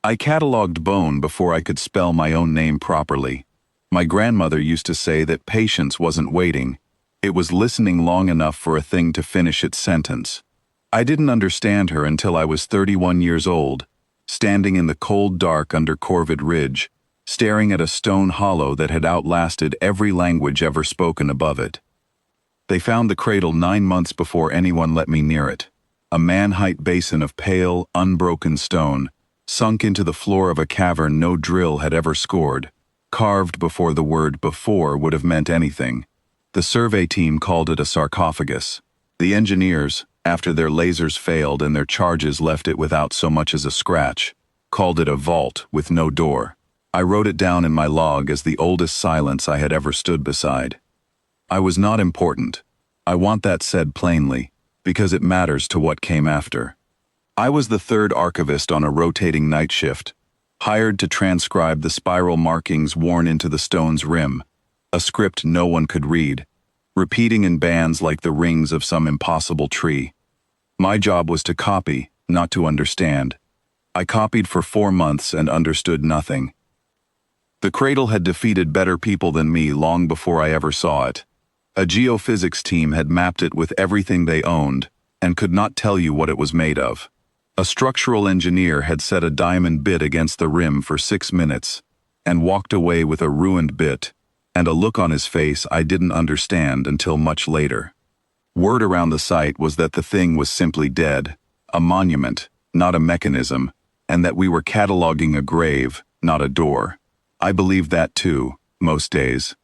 I cataloged bone before I could spell my own name properly. My grandmother used to say that patience wasn't waiting. It was listening long enough for a thing to finish its sentence. I didn't understand her until I was 31 years old, standing in the cold dark under Corvid Ridge, staring at a stone hollow that had outlasted every language ever spoken above it. They found the cradle 9 months before anyone let me near it. A man-height basin of pale, unbroken stone, sunk into the floor of a cavern no drill had ever scored, carved before the word before would have meant anything. The survey team called it a sarcophagus. The engineers, after their lasers failed and their charges left it without so much as a scratch, called it a vault with no door. I wrote it down in my log as the oldest silence I had ever stood beside. I was not important. I want that said plainly, because it matters to what came after. I was the third archivist on a rotating night shift, hired to transcribe the spiral markings worn into the stone's rim, a script no one could read, repeating in bands like the rings of some impossible tree. My job was to copy, not to understand. I copied for 4 months and understood nothing. The cradle had defeated better people than me long before I ever saw it. A geophysics team had mapped it with everything they owned and could not tell you what it was made of. A structural engineer had set a diamond bit against the rim for 6 minutes and walked away with a ruined bit and a look on his face I didn't understand until much later. Word around the site was that the thing was simply dead, a monument, not a mechanism, and that we were cataloging a grave, not a door. I believed that too, most days.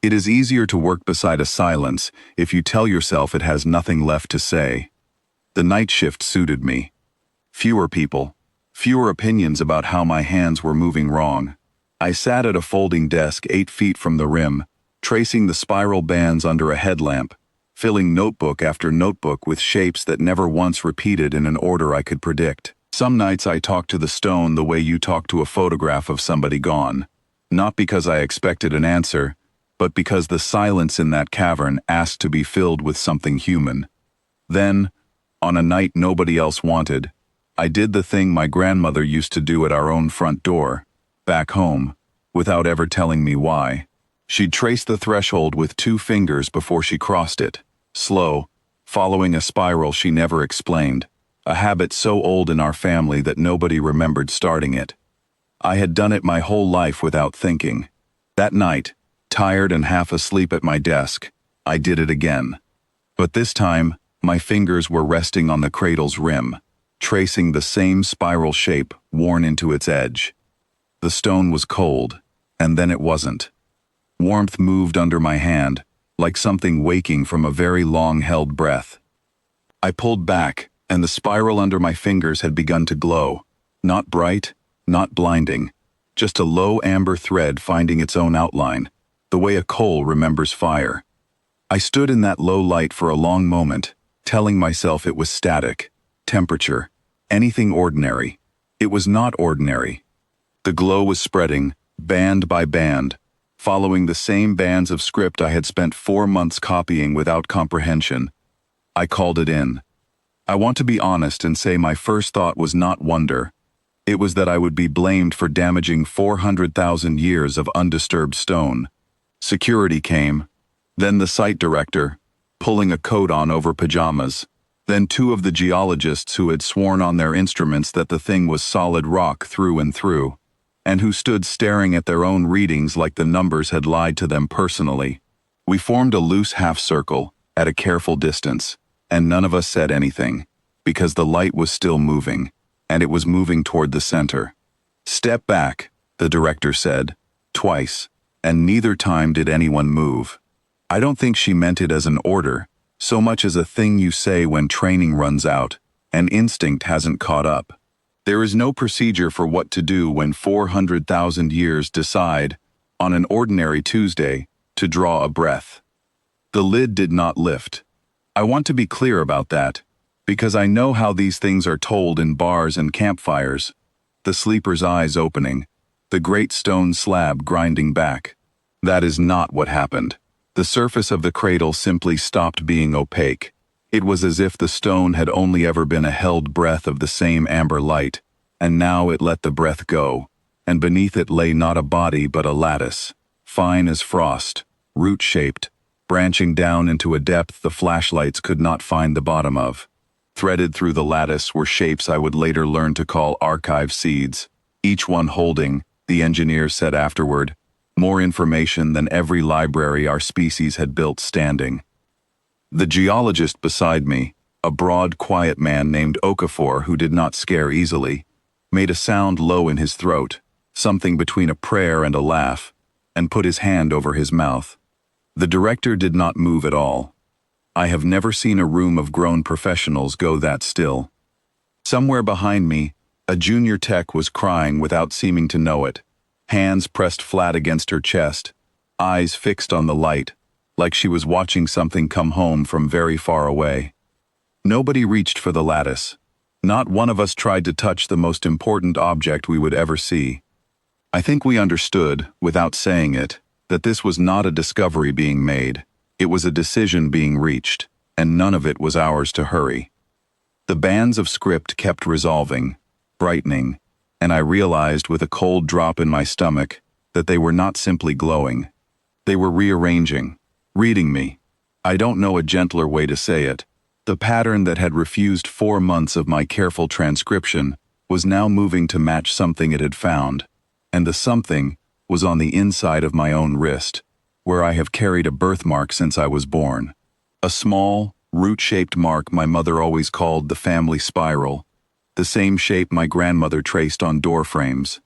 It is easier to work beside a silence if you tell yourself it has nothing left to say. The night shift suited me. Fewer people, fewer opinions about how my hands were moving wrong. I sat at a folding desk 8 feet from the rim, tracing the spiral bands under a headlamp, filling notebook after notebook with shapes that never once repeated in an order I could predict. Some nights I talked to the stone the way you talk to a photograph of somebody gone, not because I expected an answer, but because the silence in that cavern asked to be filled with something human. Then, on a night nobody else wanted, I did the thing my grandmother used to do at our own front door, back home, without ever telling me why. She'd trace the threshold with 2 fingers before she crossed it, slow, following a spiral she never explained, a habit so old in our family that nobody remembered starting it. I had done it my whole life without thinking. That night, tired and half asleep at my desk, I did it again. But this time, my fingers were resting on the cradle's rim, tracing the same spiral shape worn into its edge. The stone was cold, and then it wasn't. Warmth moved under my hand, like something waking from a very long-held breath. I pulled back, and the spiral under my fingers had begun to glow. Not bright, not blinding, just a low amber thread finding its own outline, the way a coal remembers fire. I stood in that low light for a long moment, telling myself it was static, temperature, anything ordinary. It was not ordinary. The glow was spreading, band by band, following the same bands of script I had spent 4 months copying without comprehension. I called it in. I want to be honest and say my first thought was not wonder. It was that I would be blamed for damaging 400,000 years of undisturbed stone. Security came, then the site director, pulling a coat on over pajamas, then 2 of the geologists who had sworn on their instruments that the thing was solid rock through and through, and who stood staring at their own readings like the numbers had lied to them personally. We formed a loose half-circle, at a careful distance, and none of us said anything, because the light was still moving, and it was moving toward the center. "Step back," the director said, twice, and neither time did anyone move. I don't think she meant it as an order, so much as a thing you say when training runs out, and instinct hasn't caught up. There is no procedure for what to do when 400,000 years decide, on an ordinary Tuesday, to draw a breath. The lid did not lift. I want to be clear about that, because I know how these things are told in bars and campfires. The sleeper's eyes opening, the great stone slab grinding back. That is not what happened. The surface of the cradle simply stopped being opaque. It was as if the stone had only ever been a held breath of the same amber light, and now it let the breath go, and beneath it lay not a body but a lattice, fine as frost, root-shaped, branching down into a depth the flashlights could not find the bottom of. Threaded through the lattice were shapes I would later learn to call archive seeds, each one holding, the engineer said afterward, more information than every library our species had built standing. The geologist beside me, a broad, quiet man named Okafor who did not scare easily, made a sound low in his throat, something between a prayer and a laugh, and put his hand over his mouth. The director did not move at all. I have never seen a room of grown professionals go that still. Somewhere behind me, a junior tech was crying without seeming to know it, hands pressed flat against her chest, eyes fixed on the light, like she was watching something come home from very far away. Nobody reached for the lattice. Not one of us tried to touch the most important object we would ever see. I think we understood, without saying it, that this was not a discovery being made. It was a decision being reached, and none of it was ours to hurry. The bands of script kept resolving, brightening, and I realized with a cold drop in my stomach that they were not simply glowing. They were rearranging, reading me. I don't know a gentler way to say it. The pattern that had refused 4 months of my careful transcription was now moving to match something it had found, and the something was on the inside of my own wrist, where I have carried a birthmark since I was born. A small, root-shaped mark my mother always called the family spiral, the same shape my grandmother traced on door frames,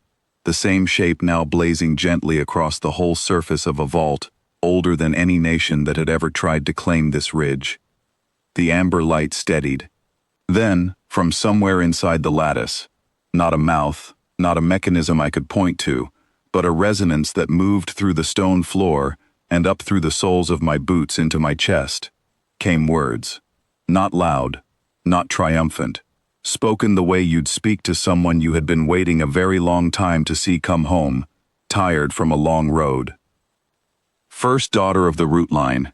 the same shape now blazing gently across the whole surface of a vault older than any nation that had ever tried to claim this ridge. The amber light steadied. Then, from somewhere inside the lattice, not a mouth, not a mechanism I could point to, but a resonance that moved through the stone floor and up through the soles of my boots into my chest, came words. Not loud, not triumphant, spoken the way you'd speak to someone you had been waiting a very long time to see come home, tired from a long road. First daughter of the root line.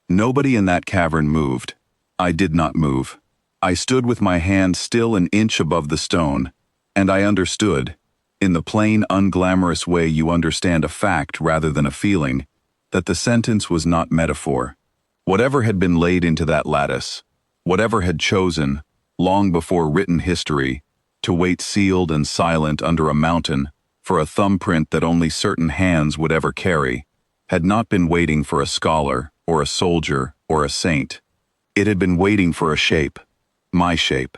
Nobody in that cavern moved. I did not move. I stood with my hand still an inch above the stone, and I understood, in the plain, unglamorous way you understand a fact rather than a feeling, that the sentence was not metaphor. Whatever had been laid into that lattice, whatever had chosen, long before written history, to wait sealed and silent under a mountain for a thumbprint that only certain hands would ever carry, had not been waiting for a scholar or a soldier or a saint. It had been waiting for a shape, my shape,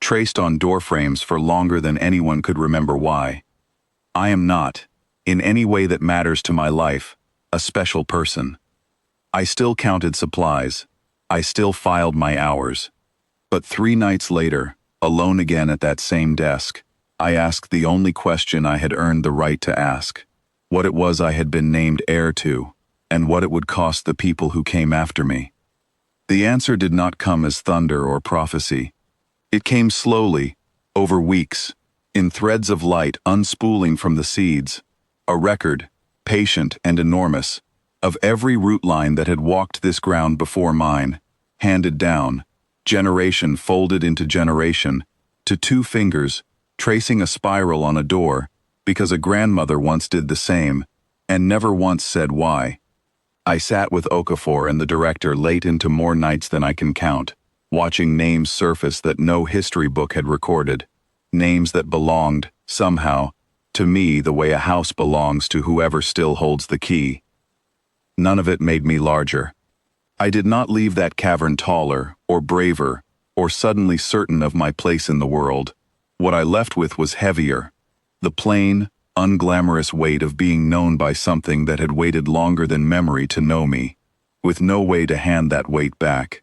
traced on doorframes for longer than anyone could remember why. I am not, in any way that matters to my life, a special person. I still counted supplies. I still filed my hours. But 3 nights later, alone again at that same desk, I asked the only question I had earned the right to ask: what it was I had been named heir to, and what it would cost the people who came after me. The answer did not come as thunder or prophecy. It came slowly, over weeks, in threads of light unspooling from the seeds, a record, patient and enormous, of every root line that had walked this ground before mine, handed down, generation folded into generation, to 2 fingers, tracing a spiral on a door, because a grandmother once did the same, and never once said why. I sat with Okafor and the director late into more nights than I can count, watching names surface that no history book had recorded, names that belonged, somehow, to me the way a house belongs to whoever still holds the key. None of it made me larger. I did not leave that cavern taller, or braver, or suddenly certain of my place in the world. What I left with was heavier, the plain, unglamorous weight of being known by something that had waited longer than memory to know me, with no way to hand that weight back.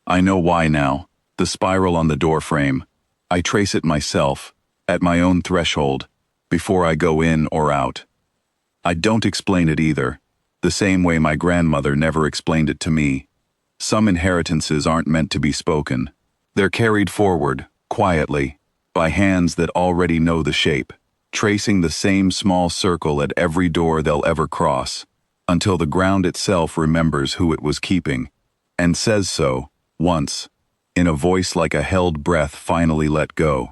I know why now. The spiral on the doorframe. I trace it myself, at my own threshold, before I go in or out. I don't explain it either, the same way my grandmother never explained it to me. Some inheritances aren't meant to be spoken. They're carried forward, quietly, by hands that already know the shape, tracing the same small circle at every door they'll ever cross, until the ground itself remembers who it was keeping, and says so, once, in a voice like a held breath finally let go.